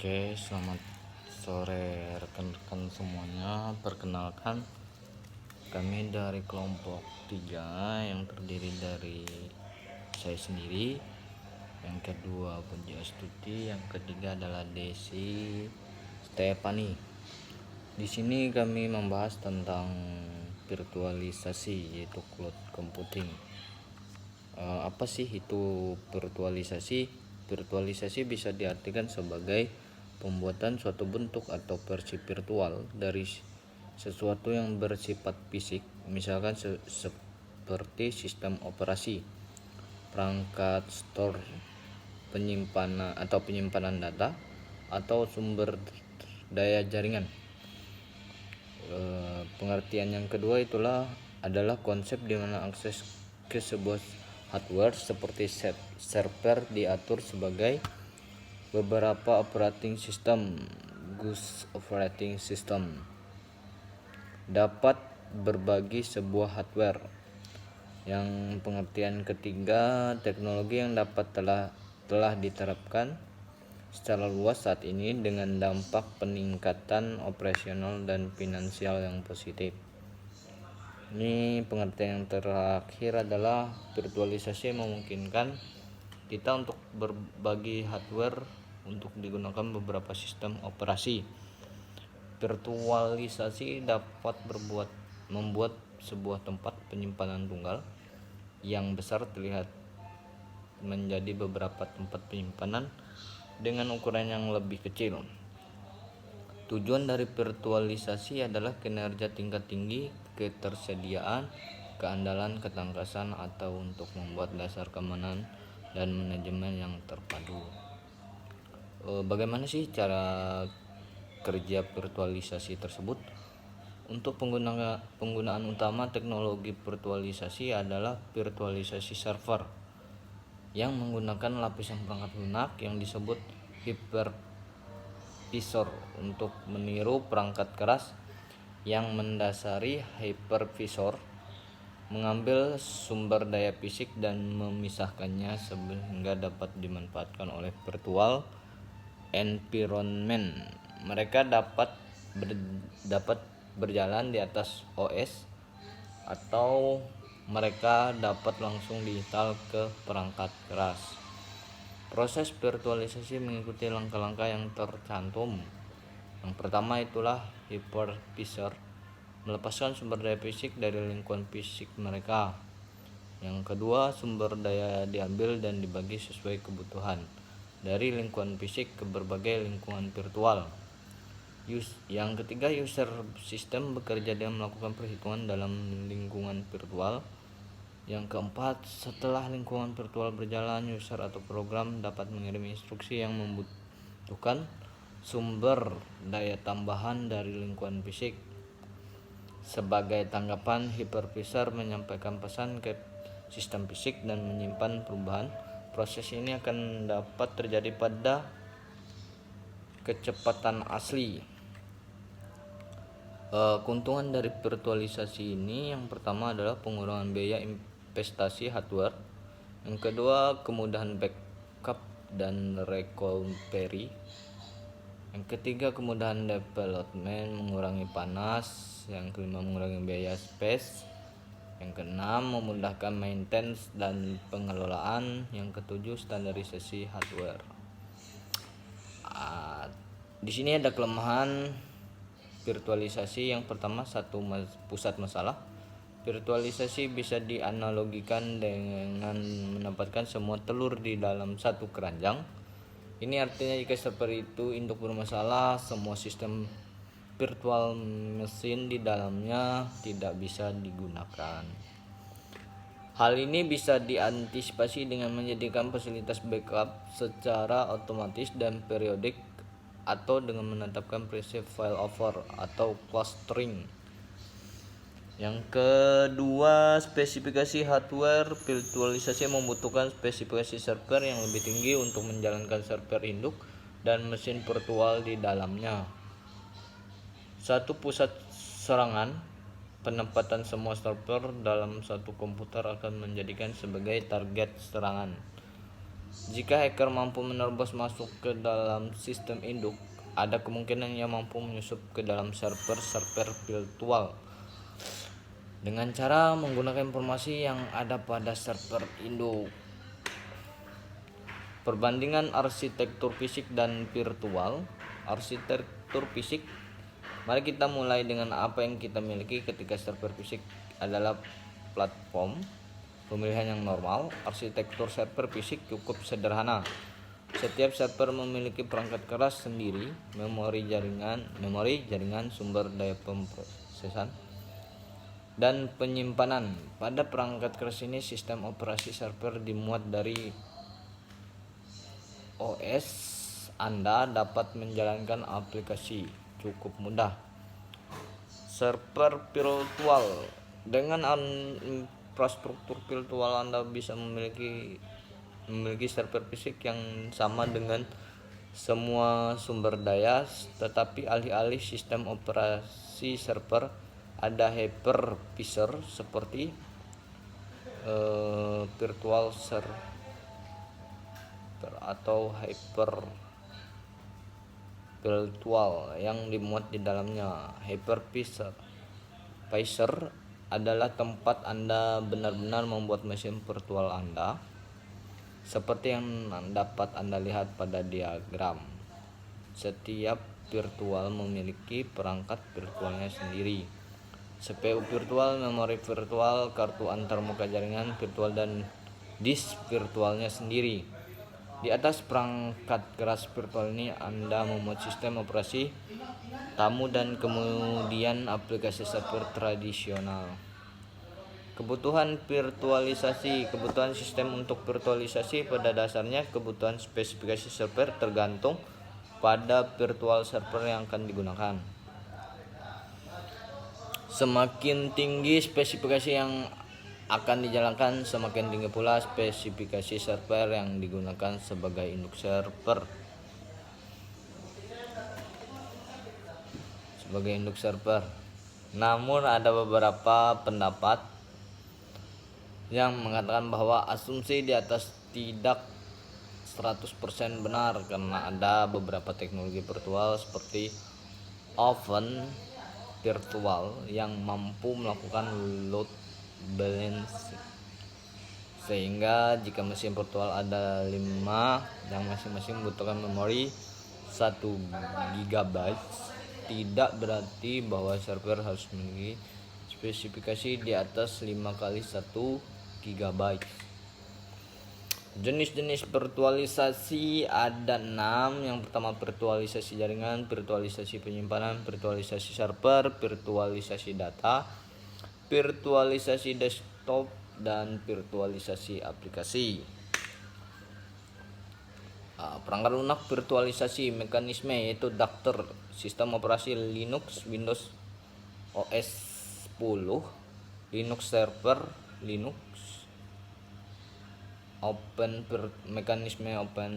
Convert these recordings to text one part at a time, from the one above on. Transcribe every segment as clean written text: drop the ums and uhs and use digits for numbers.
Oke, selamat sore rekan-rekan semuanya. Perkenalkan, kami dari kelompok 3 yang terdiri dari saya sendiri, yang kedua Puji Astuti, yang ketiga adalah Desi Stefani. Di sini kami membahas tentang virtualisasi, yaitu cloud computing. Apa sih itu virtualisasi? Virtualisasi bisa diartikan sebagai pembuatan suatu bentuk atau versi virtual dari sesuatu yang bersifat fisik, misalkan seperti sistem operasi, perangkat store penyimpanan data, atau sumber daya jaringan. Pengertian yang kedua adalah konsep di mana akses ke sebuah hardware seperti server diatur sebagai beberapa operating system, GUI operating system, dapat berbagi sebuah hardware. Yang pengertian ketiga, teknologi yang telah diterapkan secara luas saat ini dengan dampak peningkatan operasional dan finansial yang positif. Ini pengertian yang terakhir adalah virtualisasi memungkinkan kita untuk berbagi hardware untuk digunakan beberapa sistem operasi. Virtualisasi dapat membuat sebuah tempat penyimpanan tunggal yang besar terlihat menjadi beberapa tempat penyimpanan dengan ukuran yang lebih kecil. Tujuan dari virtualisasi adalah kinerja tingkat tinggi, ketersediaan, keandalan, ketangkasan, atau untuk membuat dasar keamanan dan manajemen yang terpadu. Bagaimana sih cara kerja virtualisasi tersebut? Untuk penggunaan utama teknologi virtualisasi adalah virtualisasi server yang menggunakan lapisan perangkat lunak yang disebut hypervisor untuk meniru perangkat keras yang mendasari. Hypervisor mengambil sumber daya fisik dan memisahkannya sehingga dapat dimanfaatkan oleh virtual environment. Mereka dapat berjalan di atas OS atau mereka dapat langsung diinstal ke perangkat keras. Proses virtualisasi mengikuti langkah-langkah yang tercantum. Yang pertama itulah hypervisor melepaskan sumber daya fisik dari lingkungan fisik mereka. Yang kedua, sumber daya diambil dan dibagi sesuai kebutuhan dari lingkungan fisik ke berbagai lingkungan virtual. Yang ketiga, user system bekerja dengan melakukan perhitungan dalam lingkungan virtual. Yang keempat, setelah lingkungan virtual berjalan, user atau program dapat mengirim instruksi yang membutuhkan sumber daya tambahan dari lingkungan fisik. Sebagai tanggapan, hypervisor menyampaikan pesan ke sistem fisik dan menyimpan perubahan. Proses ini akan dapat terjadi pada kecepatan asli. Keuntungan dari virtualisasi ini yang pertama adalah pengurangan biaya investasi hardware. Yang kedua, kemudahan backup dan recovery. Yang ketiga, kemudahan development, mengurangi panas. Yang kelima, mengurangi biaya space. Yang keenam, memudahkan maintenance dan pengelolaan. Yang ketujuh, standarisasi hardware. Di sini ada kelemahan virtualisasi. Yang pertama, pusat masalah. Virtualisasi bisa dianalogikan dengan menempatkan semua telur di dalam satu keranjang. Ini artinya jika server itu induk bermasalah, semua sistem virtual mesin di dalamnya tidak bisa digunakan. Hal ini bisa diantisipasi dengan menyediakan fasilitas backup secara otomatis dan periodik, atau dengan menetapkan prinsip failover atau clustering. Yang kedua, spesifikasi hardware. Virtualisasi membutuhkan spesifikasi server yang lebih tinggi untuk menjalankan server induk dan mesin virtual di dalamnya. Satu pusat serangan. Penempatan semua server dalam satu komputer akan menjadikan sebagai target serangan. Jika hacker mampu menerobos masuk ke dalam sistem induk, ada kemungkinan ia mampu menyusup ke dalam server-server virtual dengan cara menggunakan informasi yang ada pada server induk. Perbandingan arsitektur fisik dan virtual. Arsitektur fisik. Mari kita mulai dengan apa yang kita miliki ketika server fisik adalah platform pemilihan yang normal. Arsitektur server fisik cukup sederhana. Setiap server memiliki perangkat keras sendiri, memori jaringan, sumber daya pemrosesan, dan penyimpanan. Pada perangkat keras ini, sistem operasi server dimuat dari OS. Anda dapat menjalankan aplikasi cukup mudah. Server virtual. Dengan infrastruktur virtual, Anda bisa memiliki server fisik yang sama dengan semua sumber daya, tetapi alih-alih sistem operasi server ada hypervisor seperti virtual server atau hyper virtual yang dimuat di dalamnya. Hypervisor adalah tempat Anda benar-benar membuat mesin virtual Anda, seperti yang dapat Anda lihat pada diagram. Setiap virtual memiliki perangkat virtualnya sendiri. CPU virtual, memori virtual, kartu antarmuka jaringan virtual, dan disk virtualnya sendiri. Di atas perangkat keras virtual ini Anda memuat sistem operasi tamu dan kemudian aplikasi server tradisional. Kebutuhan virtualisasi. Kebutuhan sistem untuk virtualisasi pada dasarnya kebutuhan spesifikasi server tergantung pada virtual server yang akan digunakan. Semakin tinggi spesifikasi yang akan dijalankan, semakin tinggi pula spesifikasi server yang digunakan sebagai induk server. Namun ada beberapa pendapat yang mengatakan bahwa asumsi di atas tidak 100% benar, karena ada beberapa teknologi virtual seperti oven virtual yang mampu melakukan load balancing, sehingga jika mesin virtual ada 5 yang masing-masing membutuhkan memori 1 GB, tidak berarti bahwa server harus memiliki spesifikasi di atas 5 kali 1 GB. Jenis-jenis virtualisasi ada 6. Yang pertama, virtualisasi jaringan, virtualisasi penyimpanan, virtualisasi server, virtualisasi data, virtualisasi desktop, dan virtualisasi aplikasi. Perangkat lunak virtualisasi mekanisme yaitu Dagger, sistem operasi Linux, Windows OS 10, Linux server, Linux. Mekanisme open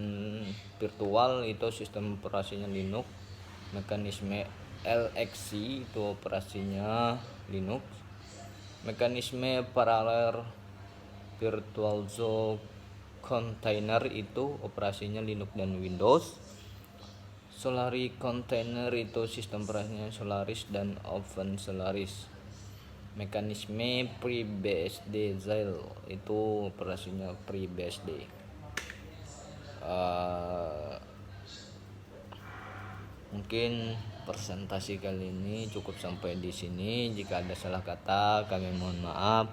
virtual itu sistem operasinya Linux. Mekanisme LXC itu operasinya Linux. Mekanisme paralel virtual container itu operasinya Linux dan Windows. Solaris container itu sistem operasinya Solaris dan OpenSolaris. Mekanisme FreeBSD Zail itu operasinya FreeBSD. Mungkin presentasi kali ini cukup sampai di sini. Jika ada salah kata, kami mohon maaf.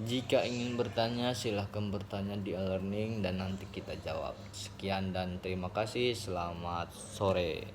Jika ingin bertanya, silahkan bertanya di e-learning dan nanti kita jawab. Sekian dan terima kasih. Selamat sore.